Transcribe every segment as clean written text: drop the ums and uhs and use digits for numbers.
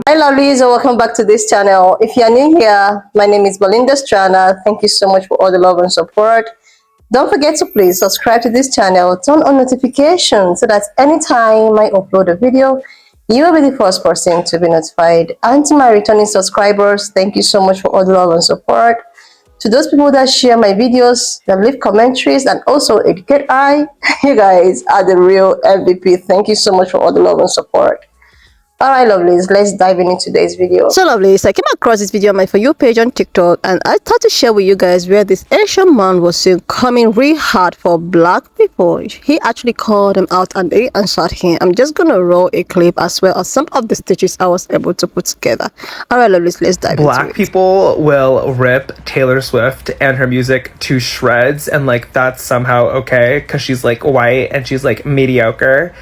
Hi lovelies, and welcome back to this channel. If you are new here, my name is Belinda Strana. Thank you so much for all the love and support. Don't forget to please subscribe to this channel, turn on notifications so that anytime I upload a video, you will be the first person to be notified. And to my returning subscribers, thank you so much for all the love and support. To those people that share my videos, that leave commentaries, and also educate you guys are the real MVP. Thank you so much for all the love and support. Alright lovelies, let's dive into today's video. So lovelies, I came across this video on my For You page on TikTok, and I thought to share with you guys where this Asian man was seen coming real hard for black people. He actually called them out and they answered him. I'm just gonna roll a clip as well as some of the stitches I was able to put together. Alright lovelies, let's dive into it. Black people will rip Taylor Swift and her music to shreds, and like that's somehow okay because she's like white and she's like mediocre.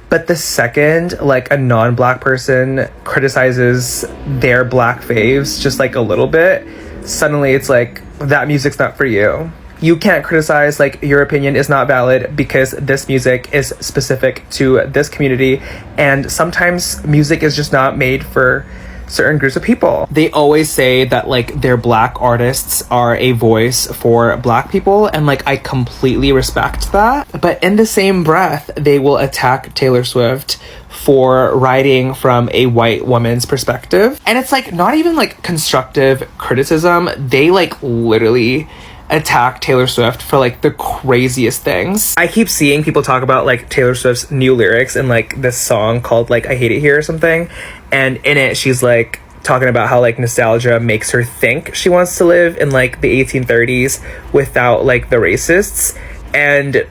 But the second, like, a non-black person criticizes their black faves just, like, a little bit, suddenly it's like, that music's not for you. You can't criticize, like, your opinion is not valid because this music is specific to this community, and sometimes music is just not made for certain groups of people. They always say that like their black artists are a voice for black people, and like I completely respect that, but in the same breath they will attack Taylor Swift for writing from a white woman's perspective, and it's like not even like constructive criticism. They like literally attack Taylor Swift for like the craziest things. I keep seeing people talk about like Taylor Swift's new lyrics in like this song called like I Hate It Here or something, and in it she's like talking about how like nostalgia makes her think she wants to live in like the 1830s without like the racists, and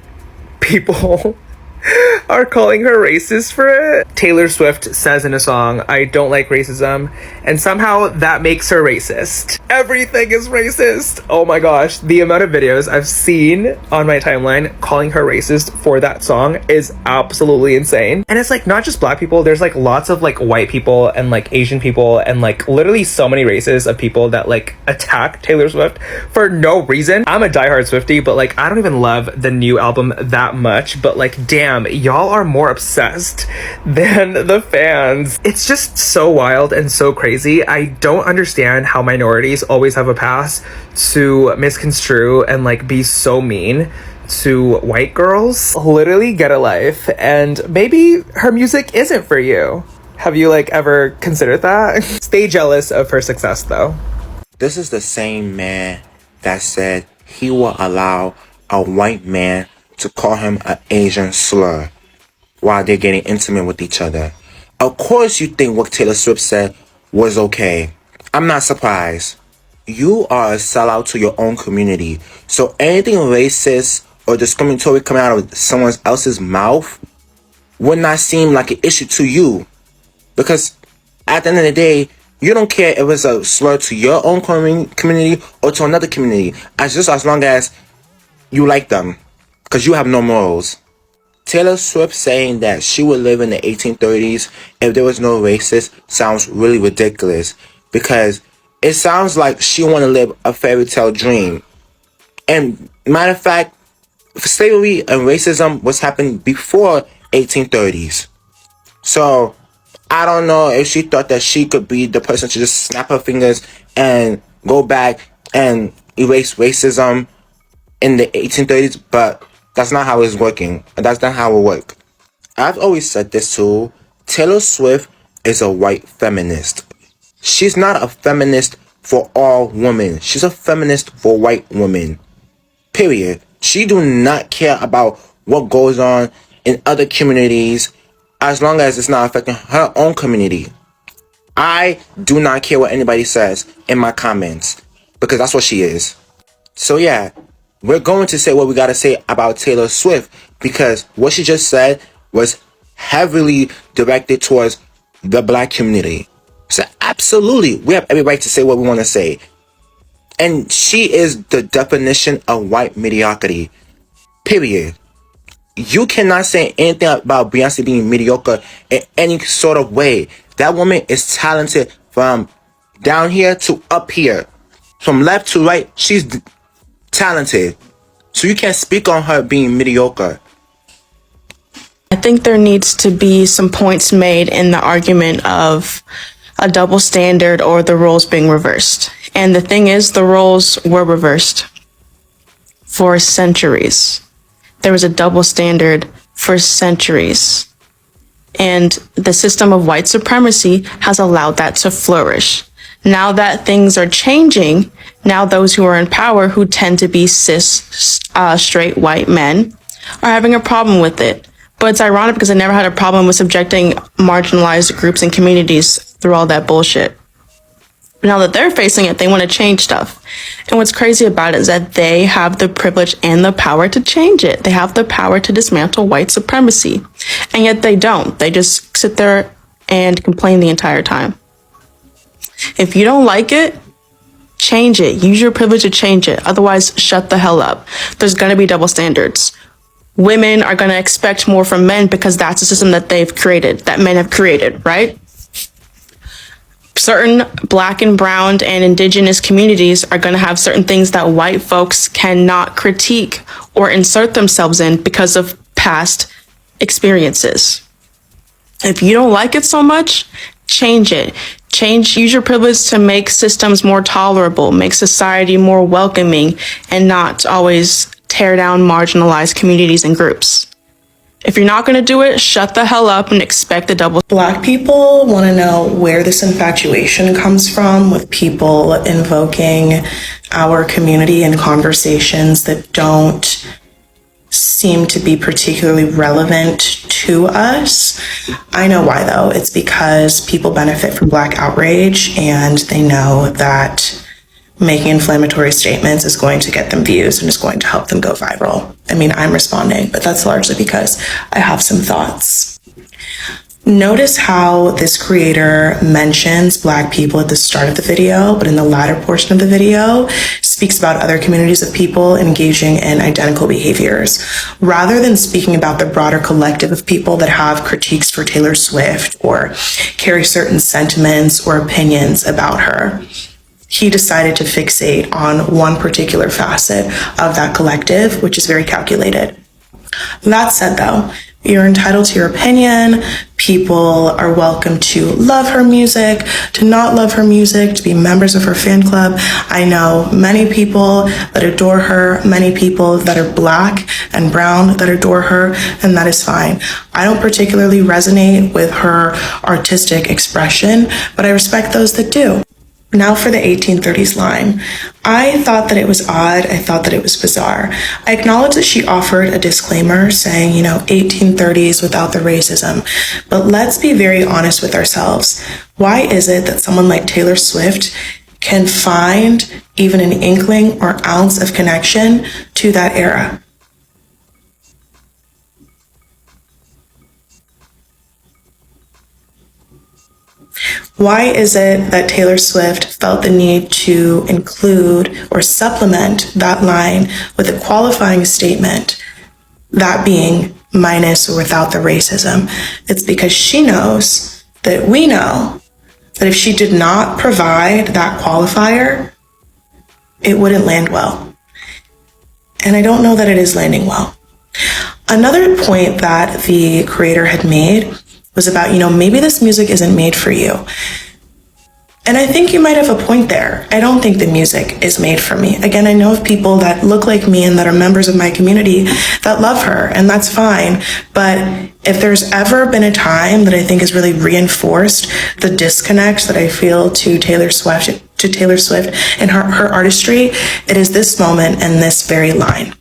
people are calling her racist for it. Taylor Swift says in a song, I don't like racism, and somehow that makes her racist. Everything is racist. Oh my gosh, the amount of videos I've seen on my timeline calling her racist for that song is absolutely insane. And it's like not just black people, there's like lots of like white people and like Asian people and like literally so many races of people that like attack Taylor Swift for no reason. I'm a diehard Swiftie, but like I don't even love the new album that much, but like damn, y'all are more obsessed than the fans. It's just so wild and so crazy. I don't understand how minorities always have a pass to misconstrue and like be so mean to white girls. Literally get a life, and maybe her music isn't for you. Have you like ever considered that? Stay jealous of her success though. This is the same man that said he will allow a white man to call him an Asian slur while they're getting intimate with each other. Of course you think what Taylor Swift said was okay. I'm not surprised. You are a sellout to your own community. So anything racist or discriminatory coming out of someone else's mouth would not seem like an issue to you. Because at the end of the day, you don't care if it's a slur to your own community or to another community. As long as you like them. Because you have no morals. Taylor Swift saying that she would live in the 1830s if there was no racist sounds really ridiculous. Because it sounds like she want to live a fairy tale dream. And matter of fact, slavery and racism was happening before 1830s. So I don't know if she thought that she could be the person to just snap her fingers and go back and erase racism in the 1830s, but that's not how it's working, and that's not how it works. I've always said this too. Taylor Swift is a white feminist. She's not a feminist for all women. She's a feminist for white women. Period. She do not care about what goes on in other communities as long as it's not affecting her own community. I do not care what anybody says in my comments because that's what she is. So yeah, we're going to say what we got to say about Taylor Swift because what she just said was heavily directed towards the black community. So absolutely, we have every right to say what we want to say. And she is the definition of white mediocrity. Period. You cannot say anything about Beyonce being mediocre in any sort of way. That woman is talented from down here to up here. From left to right, she's talented. So you can't speak on her being mediocre. I think there needs to be some points made in the argument of a double standard or the roles being reversed. And the thing is, the roles were reversed for centuries. There was a double standard for centuries. And the system of white supremacy has allowed that to flourish. Now that things are changing, now those who are in power, who tend to be cis, straight white men, are having a problem with it. But it's ironic because they never had a problem with subjecting marginalized groups and communities through all that bullshit. But now that they're facing it, they want to change stuff. And what's crazy about it is that they have the privilege and the power to change it. They have the power to dismantle white supremacy. And yet they don't. They just sit there and complain the entire time. If you don't like it, change it. Use your privilege to change it. Otherwise, shut the hell up. There's going to be double standards. Women are going to expect more from men because that's a system that they've created, that men have created, right? Certain Black and brown and indigenous communities are going to have certain things that white folks cannot critique or insert themselves in because of past experiences. If you don't like it so much, change it. Use your privilege to make systems more tolerable, make society more welcoming, and not always tear down marginalized communities and groups. If you're not going to do it, shut the hell up and expect the double. Black people want to know where this infatuation comes from with people invoking our community in conversations that don't seem to be particularly relevant to us. I know why though. It's because people benefit from Black outrage and they know that making inflammatory statements is going to get them views and is going to help them go viral. I mean, I'm responding, but that's largely because I have some thoughts. Notice how this creator mentions Black people at the start of the video, but in the latter portion of the video speaks about other communities of people engaging in identical behaviors, rather than speaking about the broader collective of people that have critiques for Taylor Swift or carry certain sentiments or opinions about her. He decided to fixate on one particular facet of that collective, which is very calculated. That said though, you're entitled to your opinion. People are welcome to love her music, to not love her music, to be members of her fan club. I know many people that adore her, many people that are Black and brown that adore her, and that is fine. I don't particularly resonate with her artistic expression, but I respect those that do. Now for the 1830s line. I thought that it was odd. I thought that it was bizarre. I acknowledge that she offered a disclaimer saying, 1830s without the racism. But let's be very honest with ourselves. Why is it that someone like Taylor Swift can find even an inkling or ounce of connection to that era? Why is it that Taylor Swift felt the need to include or supplement that line with a qualifying statement, that being minus or without the racism? It's because she knows that we know that if she did not provide that qualifier, it wouldn't land well. And I don't know that it is landing well. Another point that the creator had made was about, maybe this music isn't made for you. And I think you might have a point there. I don't think the music is made for me. Again, I know of people that look like me and that are members of my community that love her, and that's fine. But if there's ever been a time that I think has really reinforced the disconnect that I feel to Taylor Swift and her artistry, it is this moment and this very line.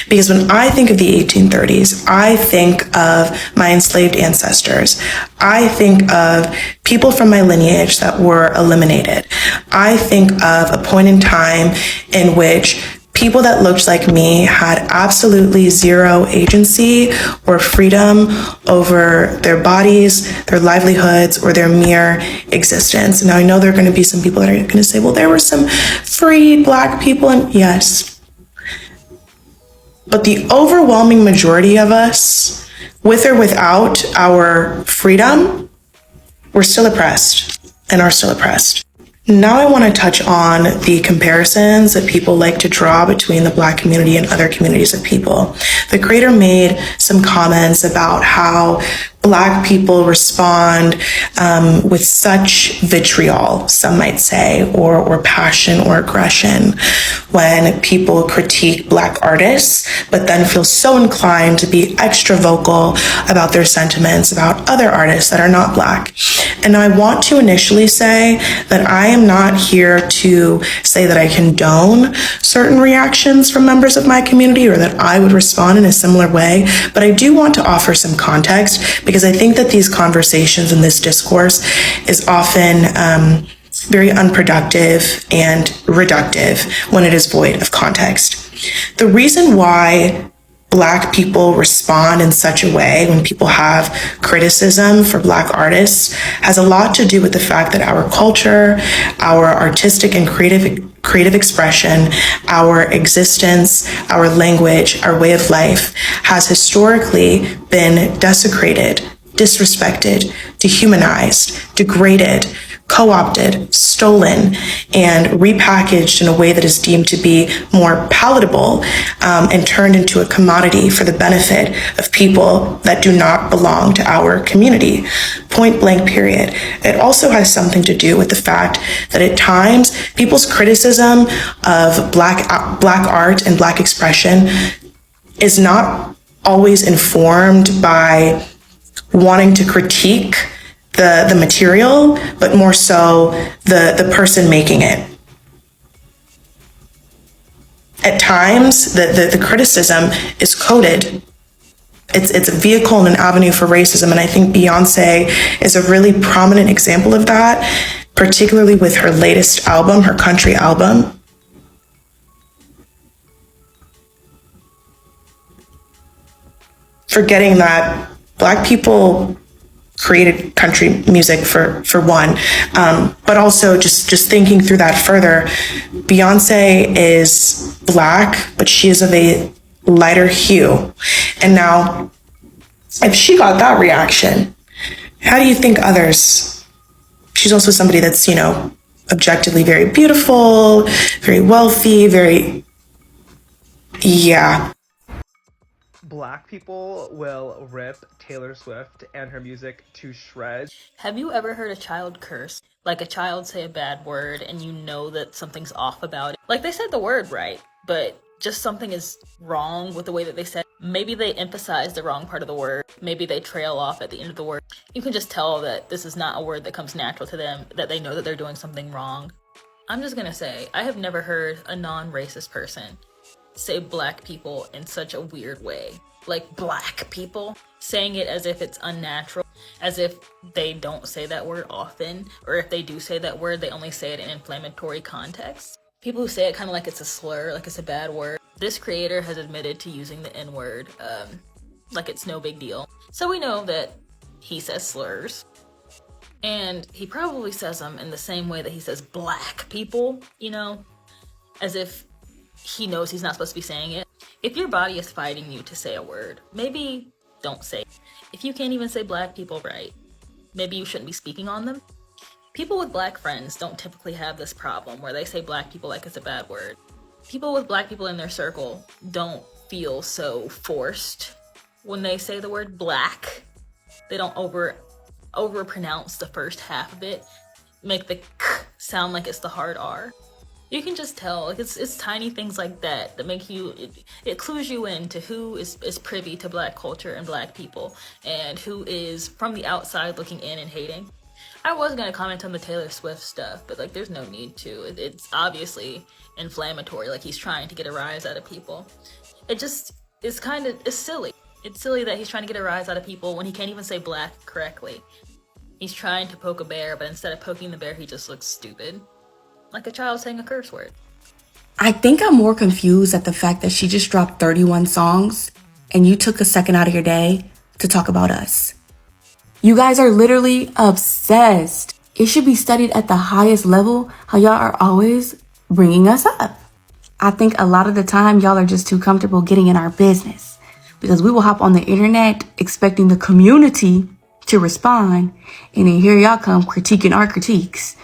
Because when I think of the 1830s, I think of my enslaved ancestors. I think of people from my lineage that were eliminated. I think of a point in time in which people that looked like me had absolutely zero agency or freedom over their bodies, their livelihoods, or their mere existence. Now, I know there are going to be some people that are going to say, well, there were some free Black people, and yes. But the overwhelming majority of us, with or without our freedom, we're still oppressed and are still oppressed. Now I want to touch on the comparisons that people like to draw between the Black community and other communities of people. The creator made some comments about how Black people respond with such vitriol, some might say, or passion or aggression when people critique Black artists, but then feel so inclined to be extra vocal about their sentiments about other artists that are not Black. And I want to initially say that I am not here to say that I condone certain reactions from members of my community or that I would respond in a similar way, but I do want to offer some context because I think that these conversations and this discourse is often very unproductive and reductive when it is void of context. The reason why Black people respond in such a way when people have criticism for Black artists has a lot to do with the fact that our culture, our artistic and creative expression, our existence, our language, our way of life has historically been desecrated, disrespected, dehumanized, degraded, co-opted, stolen, and repackaged in a way that is deemed to be more palatable and turned into a commodity for the benefit of people that do not belong to our community. Point blank, period. It also has something to do with the fact that at times people's criticism of Black art and Black expression is not always informed by wanting to critique the material, but more so the person making it. At times, the criticism is coded. It's a vehicle and an avenue for racism, and I think Beyonce is a really prominent example of that, particularly with her latest album, her country album. Forgetting that Black people created country music for one, but also just thinking through that further, Beyonce is Black, but she is of a lighter hue. And now, if she got that reaction, how do you think others? She's also somebody that's, objectively very beautiful, very wealthy, yeah. Black people will rip Taylor Swift and her music to shreds. Have you ever heard a child curse? Like a child say a bad word and you know that something's off about it? Like they said the word right, but just something is wrong with the way that they said it. Maybe they emphasize the wrong part of the word. Maybe they trail off at the end of the word. You can just tell that this is not a word that comes natural to them, that they know that they're doing something wrong. I'm just gonna say, I have never heard a non-racist person say Black people in such a weird way. Like Black people, saying it as if it's unnatural, as if they don't say that word often, or if they do say that word, they only say it in inflammatory context. People who say it kind of like it's a slur, like it's a bad word. This creator has admitted to using the N-word like it's no big deal. So we know that he says slurs. And he probably says them in the same way that he says Black people, as if he knows he's not supposed to be saying it. If your body is fighting you to say a word, maybe don't say it. If you can't even say Black people right, maybe you shouldn't be speaking on them. People with Black friends don't typically have this problem where they say Black people like it's a bad word. People with Black people in their circle don't feel so forced when they say the word Black. They don't over pronounce the first half of it, make the k sound like it's the hard R. You can just tell, like it's tiny things like that make you, it clues you in to who is privy to Black culture and Black people, and who is from the outside looking in and hating. I was gonna comment on the Taylor Swift stuff, but there's no need to. It's obviously inflammatory, like he's trying to get a rise out of people. It just is it's silly. It's silly that he's trying to get a rise out of people when he can't even say Black correctly. He's trying to poke a bear, but instead of poking the bear, he just looks stupid. Like a child saying a curse word. I think I'm more confused at the fact that she just dropped 31 songs and you took a second out of your day to talk about us. You guys are literally obsessed. It should be studied at the highest level how y'all are always bringing us up. I think a lot of the time y'all are just too comfortable getting in our business because we will hop on the internet expecting the community to respond, and then here y'all come critiquing our critiques.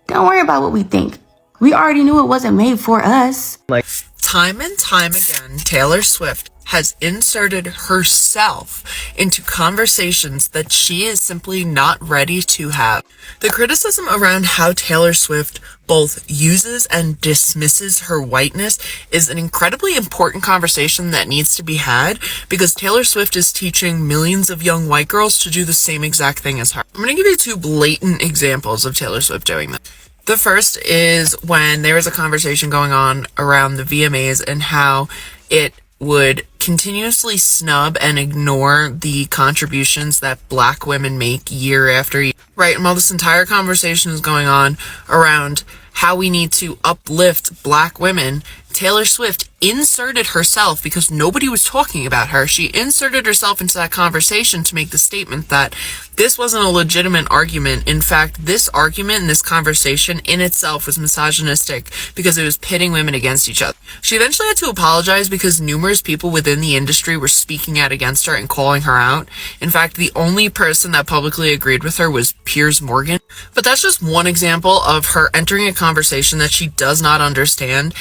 Don't worry about what we think. We already knew it wasn't made for us. Like Time and time again, Taylor Swift has inserted herself into conversations that she is simply not ready to have. The criticism around how Taylor Swift both uses and dismisses her whiteness is an incredibly important conversation that needs to be had, because Taylor Swift is teaching millions of young white girls to do the same exact thing as her. I'm going to give you two blatant examples of Taylor Swift doing that. The first is when there was a conversation going on around the VMAs and how it would continuously snub and ignore the contributions that Black women make year after year. Right, and while this entire conversation is going on around how we need to uplift Black women, Taylor Swift inserted herself, because nobody was talking about her, she inserted herself into that conversation to make the statement that this wasn't a legitimate argument. In fact, this argument and this conversation in itself was misogynistic because it was pitting women against each other. She eventually had to apologize because numerous people within the industry were speaking out against her and calling her out. In fact, the only person that publicly agreed with her was Piers Morgan. But that's just one example of her entering a conversation that she does not understand,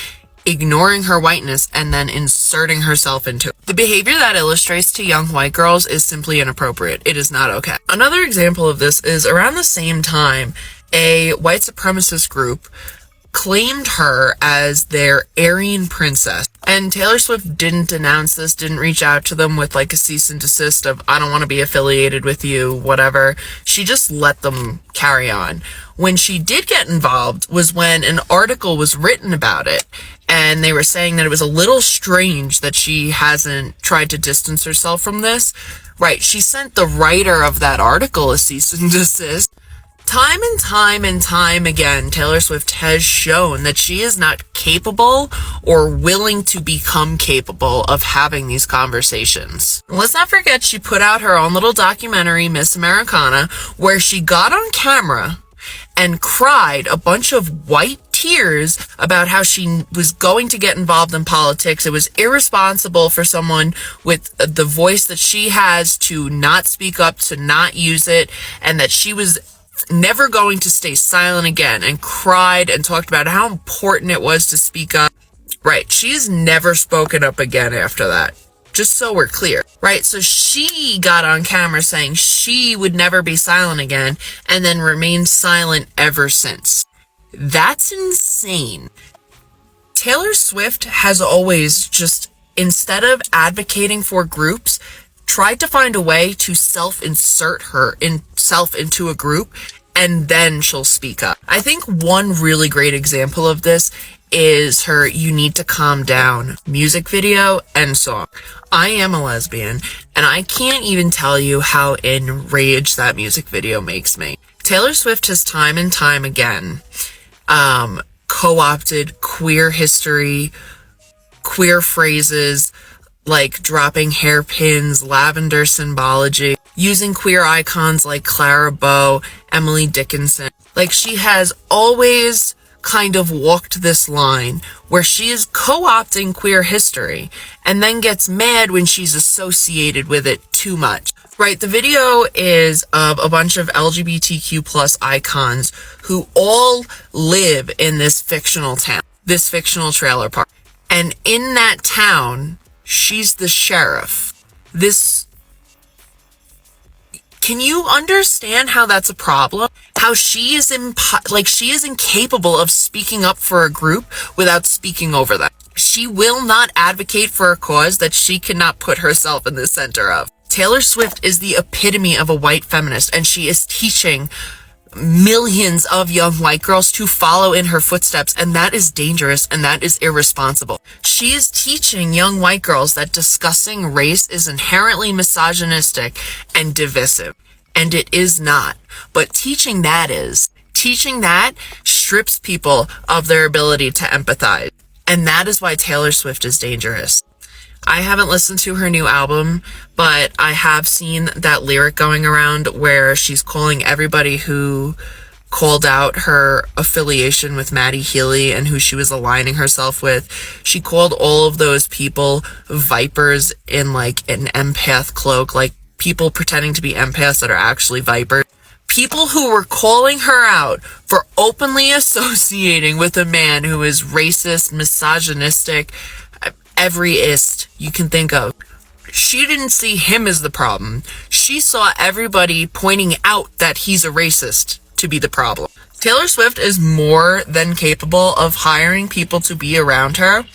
ignoring her whiteness, and then inserting herself into it. The behavior that illustrates to young white girls is simply inappropriate. It is not okay. Another example of this is around the same time, a white supremacist group claimed her as their Aryan princess. And Taylor Swift didn't denounce this, didn't reach out to them with like a cease and desist of, I don't want to be affiliated with you, whatever. She just let them carry on. When she did get involved was when an article was written about it, and they were saying that it was a little strange that she hasn't tried to distance herself from this. Right, she sent the writer of that article a cease and desist. Time and time again, Taylor Swift has shown that she is not capable or willing to become capable of having these conversations. Let's not forget, she put out her own little documentary, Miss Americana, where she got on camera and cried a bunch of white tears about how she was going to get involved in politics. It was irresponsible for someone with the voice that she has to not speak up, to not use it, and that she was never going to stay silent again, and cried and talked about how important it was to speak up. Right, she's never spoken up again after that. Just so we're clear, right? So she got on camera saying she would never be silent again, and then remained silent ever since. That's insane. Taylor Swift has always just, instead of advocating for groups, tried to find a way to self-insert herself into a group, and then she'll speak up. I think one really great example of this is her You Need to Calm Down music video and song. I am a lesbian, and I can't even tell you how enraged that music video makes me. Taylor Swift has time and time again co-opted queer history, queer phrases, like dropping hairpins, lavender symbology, using queer icons like Clara Bow, Emily Dickinson. Like, she has always kind of walked this line where she is co-opting queer history and then gets mad when she's associated with it too much. Right, the video is of a bunch of LGBTQ plus icons who all live in this fictional town, this fictional trailer park. And in that town, she's the sheriff. Can you understand how that's a problem? How she is she is incapable of speaking up for a group without speaking over them. She will not advocate for a cause that she cannot put herself in the center of. Taylor Swift is the epitome of a white feminist, and she is teaching millions of young white girls to follow in her footsteps, and that is dangerous and that is irresponsible. She is teaching young white girls that discussing race is inherently misogynistic and divisive, and it is not. But teaching that strips people of their ability to empathize, and that is why Taylor Swift is dangerous. I haven't listened to her new album, but I have seen that lyric going around where she's calling everybody who called out her affiliation with Maddie Healy and who she was aligning herself with. She called all of those people vipers in like an empath cloak, like people pretending to be empaths that are actually vipers. People who were calling her out for openly associating with a man who is racist, misogynistic, every ist you can think of. She didn't see him as the problem. She saw everybody pointing out that he's a racist to be the problem. Taylor Swift is more than capable of hiring people to be around her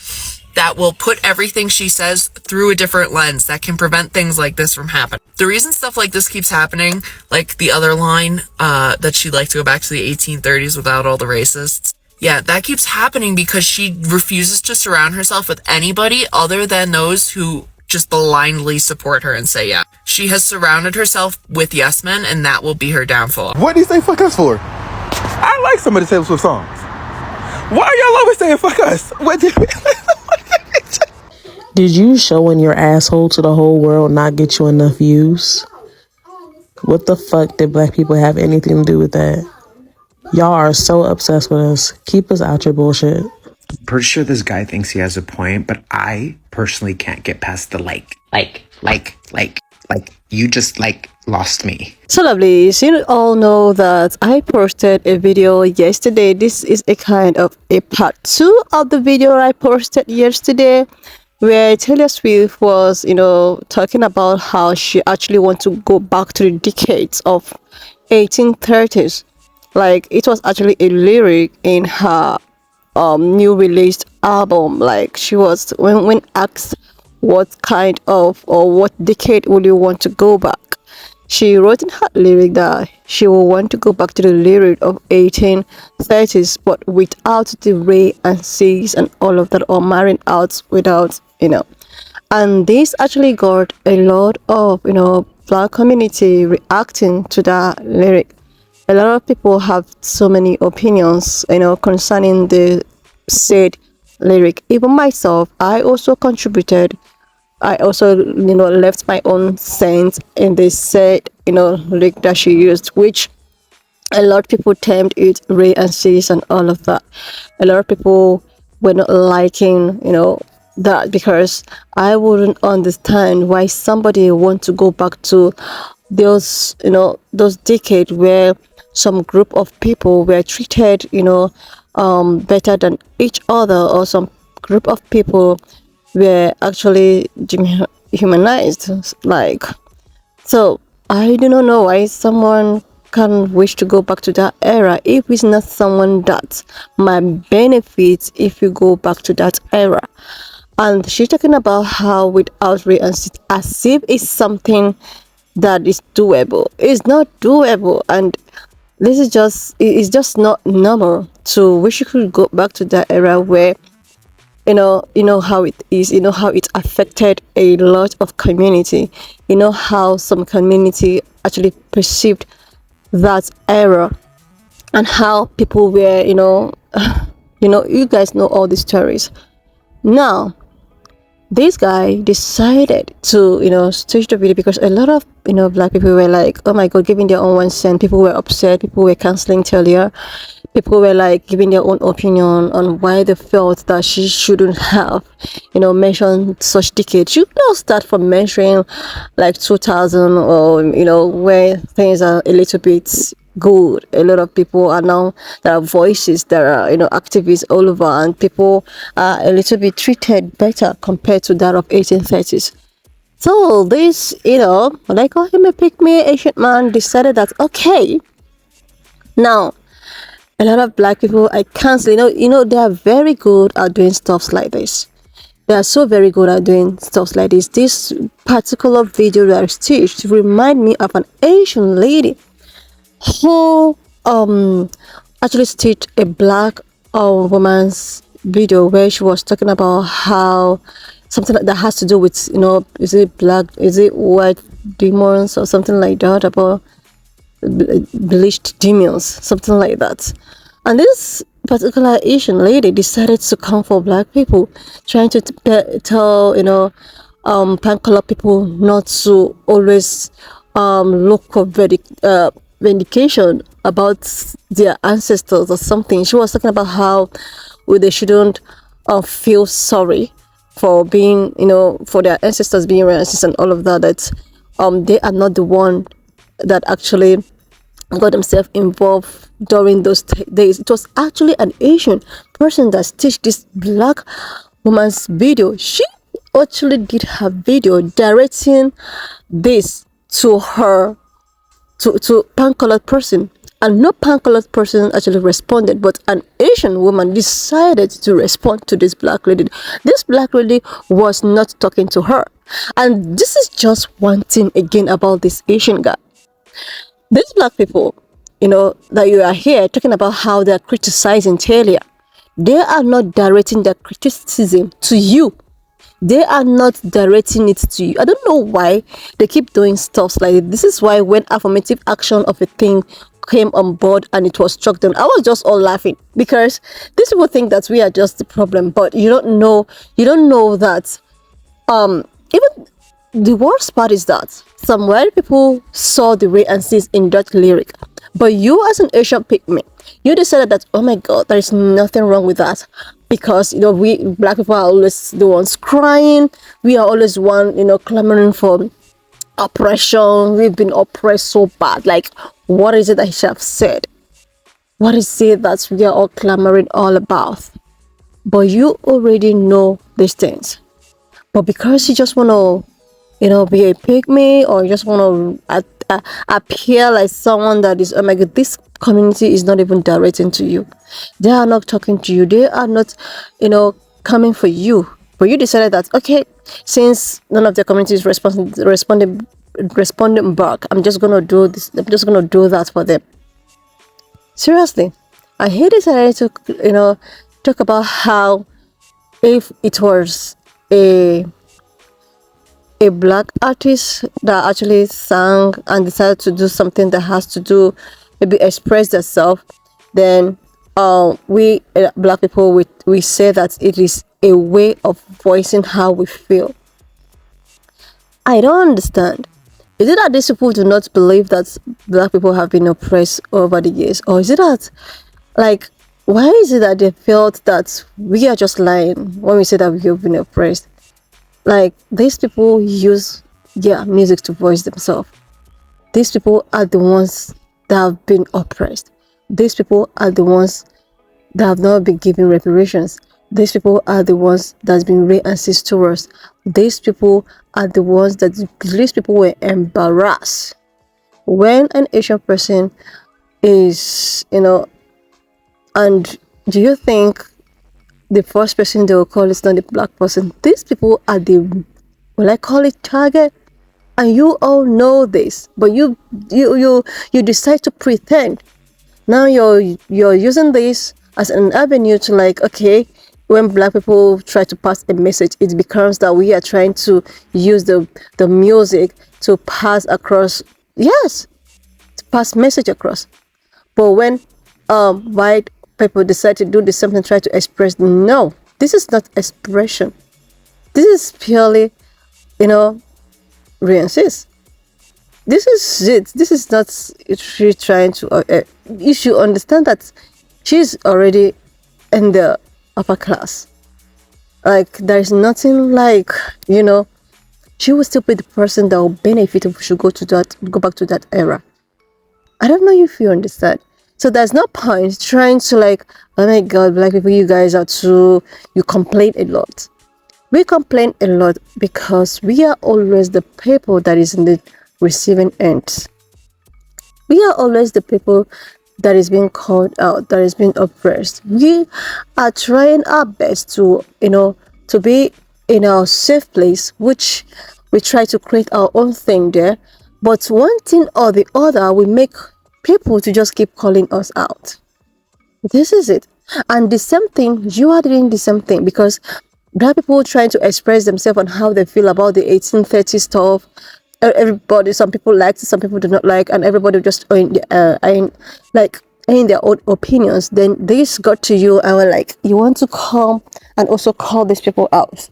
that will put everything she says through a different lens that can prevent things like this from happening. The reason stuff like this keeps happening, like the other line that she'd like to go back to the 1830s without all the racists, yeah, that keeps happening because she refuses to surround herself with anybody other than those who just blindly support her and say yeah. She has surrounded herself with yes men, and that will be her downfall. What do you say fuck us for? I like some of the Taylor Swift songs. Why are y'all always saying fuck us? What did Did you showing your asshole to the whole world not get you enough views? What the fuck did black people have anything to do with that? Y'all are so obsessed with us. Keep us out your bullshit. Pretty sure this guy thinks he has a point, but I personally can't get past the you just lost me. So lovelies, you all know that I posted a video yesterday. This is a kind of a part 2 of the video I posted yesterday, where Taylor Swift was, talking about how she actually wants to go back to the decades of 1830s. Like, it was actually a lyric in her new released album. Like, she was, when asked what kind of or what decade would you want to go back, she wrote in her lyric that she will want to go back to the lyric of 1830s, but without the Ray and C's and all of that, or marrying out without, and this actually got a lot of, black community reacting to that lyric. A lot of people have so many opinions, concerning the said lyric. Even myself, I also contributed. I also, left my own sense in this said, lyric that she used, which a lot of people termed it Ray and Sis and all of that. A lot of people were not liking, that, because I wouldn't understand why somebody want to go back to those, those decades where some group of people were treated, better than each other, or some group of people were actually humanized. Like, so I do not know why someone can wish to go back to that era if it's not someone that might benefit if you go back to that era. And she's talking about how without Ray and Sid, as if it's something that is doable. It's not doable, and this is it's just not normal to wish you could go back to that era where how it is, how it affected a lot of community, how some community actually perceived that era, and how people were, you guys know all these stories. Now, this guy decided to, stage the video, because a lot of, black people were like, oh my god, giving their own 1 cent. People were upset. People were canceling Taylor. People were like giving their own opinion on why they felt that she shouldn't have, mentioned such decades. You start from mentioning like 2000, or, where things are a little bit good. A lot of people are now, there are voices, there are, activists all over, and people are a little bit treated better compared to that of 1830s. So this, I call him a pick-me Asian man, decided that, okay, now, a lot of black people I cancel, they are very good at doing stuff like this. They are so very good at doing stuff like this. This particular video that I stitched remind me of an Asian lady who actually stitched a black woman's video where she was talking about how something that has to do with, is it white demons or something like that, about bleached demons, something like that. And this particular Asian lady decided to come for black people, trying to tell, pan color people not to always look for vindication about their ancestors or something. She was talking about how they shouldn't feel sorry for being, for their ancestors being racist and all of that, that they are not the one that actually got themselves involved during those days. It was actually an Asian person that stitched this black woman's video. She actually did her video directing this to her, to pan-colored person, and no pan-colored person actually responded, but an Asian woman decided to respond to this black lady. This black lady was not talking to her. And this is just one thing again about this Asian guy. These black people, that you are here talking about how they're criticizing Talia, they are not directing their criticism to you. They are not directing it to you. I don't know why they keep doing stuff like this. This is why when affirmative action of a thing came on board and it was struck down, I was just all laughing, because these people think that we are just the problem, but you don't know that even the worst part is that some white people saw the way and sees in that lyric, but you as an Asian pygmy, you decided that, oh my god, there is nothing wrong with that, because we black people are always the ones crying, we are always one clamoring for oppression, we've been oppressed so bad. Like, what is it that he should have said? What is it that we are all clamoring all about? But you already know these things, but because you just want to be a pygmy, or you just want to appear like someone that is, oh my god, this community is not even directing to you, they are not talking to you, they are not coming for you, but you decided that, okay, since none of the community is responding back, I'm just gonna do this, I'm just gonna do that for them. Seriously, I hate decided to talk about how, if it was a black artist that actually sang and decided to do something that has to do, maybe express themselves, then we black people, we say that it is a way of voicing how we feel. I don't understand. Is it that these people do not believe that black people have been oppressed over the years, or is it that, like, why is it that they felt that we are just lying when we say that we have been oppressed? Like, these people use music to voice themselves. These people are the ones that have been oppressed. These people are the ones that have not been given reparations. These people are the ones that's been racist to us. These people are the ones that these people were embarrassed when an Asian person is, and do you think the first person they will call is not the black person? These people are the, will I call it, target? And you all know this, but you decide to pretend. Now you're using this as an avenue to, like, okay, when black people try to pass a message, it becomes that we are trying to use the music to pass across, yes, to pass message across. But when white people decide to do the same thing, try to express, no, this is not expression. This is purely, re-insist. This is it. This is not she trying to. You should understand that she's already in the upper class. Like, there is nothing like, she will still be the person that will benefit if we should go back to that era. I don't know if you understand. So there's no point trying to, like, oh my god, black people, you guys are too, you complain a lot. We complain a lot because we are always the people that is in the receiving end. We are always the people that is being called out, that is being oppressed. We are trying our best to, to be in our safe place, which we try to create our own thing there. But one thing or the other, we make people to just keep calling us out. This is it. And the same thing, you are doing the same thing, because black people trying to express themselves on how they feel about the 1830s stuff. Everybody, some people like it, some people do not like, and everybody just in their own opinions. Then this got to you, and we're like, you want to come and also call these people out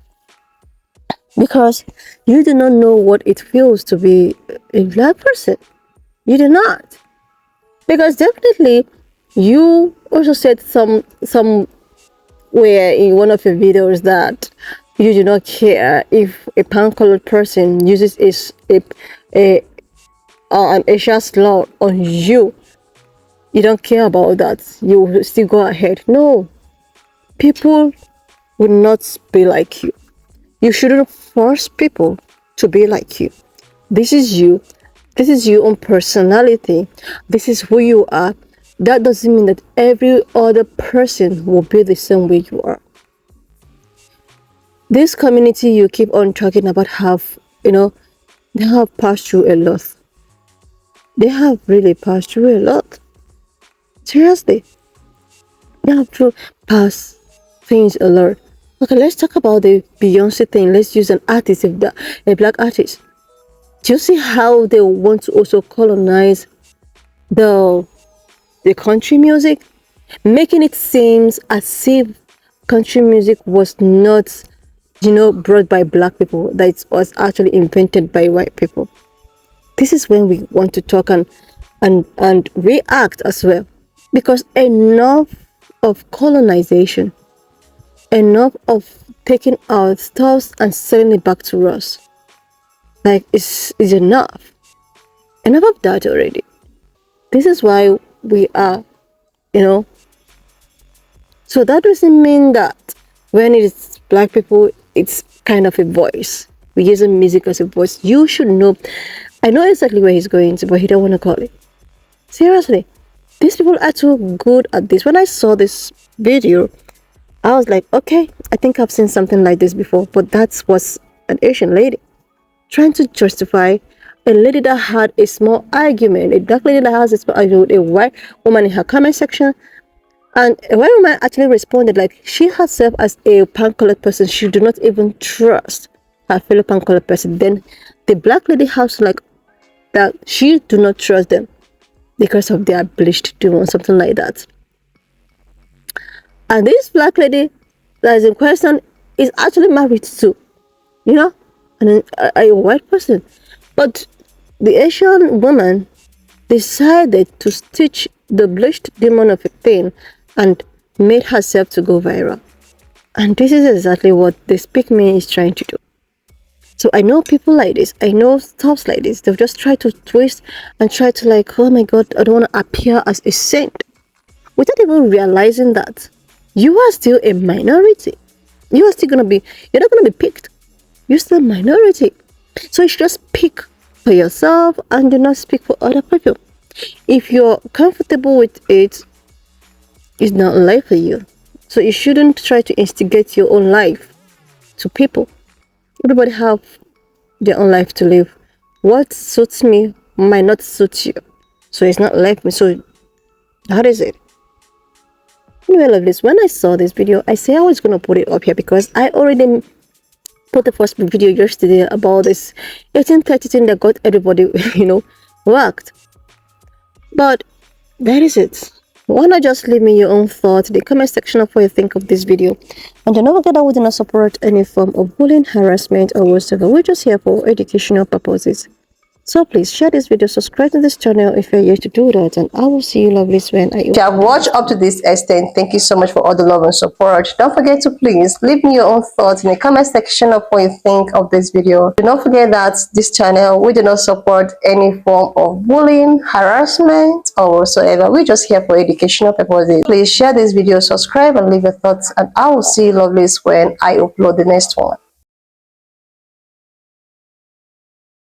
because you do not know what it feels to be a black person. You do not. Because definitely, you also said somewhere in one of your videos that you do not care if a pan-colored person uses an Asian slur on you. You don't care about that. You will still go ahead. No, people will not be like you. You shouldn't force people to be like you. This is you. This is your own personality. This is who you are. That doesn't mean that every other person will be the same way you are. This community you keep on talking about have, they have passed through a lot. They have really passed through a lot. Seriously. They have passed things a lot. Okay, let's talk about the Beyonce thing. Let's use an artist, a black artist. Do you see how they want to also colonize the country music, making it seem as if country music was not, brought by black people, that it was actually invented by white people? This is when we want to talk and react as well, because enough of colonization, enough of taking our stuff and selling it back to us. Like, it's enough. Enough of that already. This is why we are, So that doesn't mean that when it's black people, it's kind of a voice. We're using music as a voice. You should know. I know exactly where he's going to, but he don't want to call it. Seriously. These people are too good at this. When I saw this video, I was like, okay, I think I've seen something like this before. But that was an Asian lady trying to justify a lady that had a small argument, a black lady that has a small argument with a white woman in her comment section. And a white woman actually responded like she herself, as a pan-colored person, she do not even trust her fellow pan-colored person. Then the black lady has like that she do not trust them because of their bleached tone or something like that. And this black lady that is in question is actually married to, a white person. But the Asian woman decided to stitch the bleached demon of a thing and made herself to go viral. And this is exactly what this Pick Me is trying to do. So I know people like this. I know stuff like this. They'll just try to twist and try to like, oh my God, I don't want to appear as a saint. Without even realizing that you are still a minority. You are still you're not going to be picked. You're still a minority. So you should just pick for yourself and do not speak for other people. If you're comfortable with it, it's not life for you. So you shouldn't try to instigate your own life to people. Everybody have their own life to live. What suits me might not suit you. So it's not like me. So how is it? Anyway, lovelies, when I saw this video, I say I was going to put it up here because I already put the first video yesterday about this 1830 thing that got everybody, worked. But that is it. Why not just leave me your own thoughts in the comment section of what you think of this video. And don't forget that we do not support any form of bullying, harassment, or whatsoever. We're just here for educational purposes. So please share this video, subscribe to this channel if you're here to do that, and I will see you lovelies when I... If you have watched up to this extent, thank you so much for all the love and support. Don't forget to please leave me your own thoughts in the comment section of what you think of this video. Do not forget that this channel, we do not support any form of bullying, harassment, or whatsoever. We're just here for educational purposes. Please share this video, subscribe, and leave your thoughts, and I will see you lovelies when I upload the next one.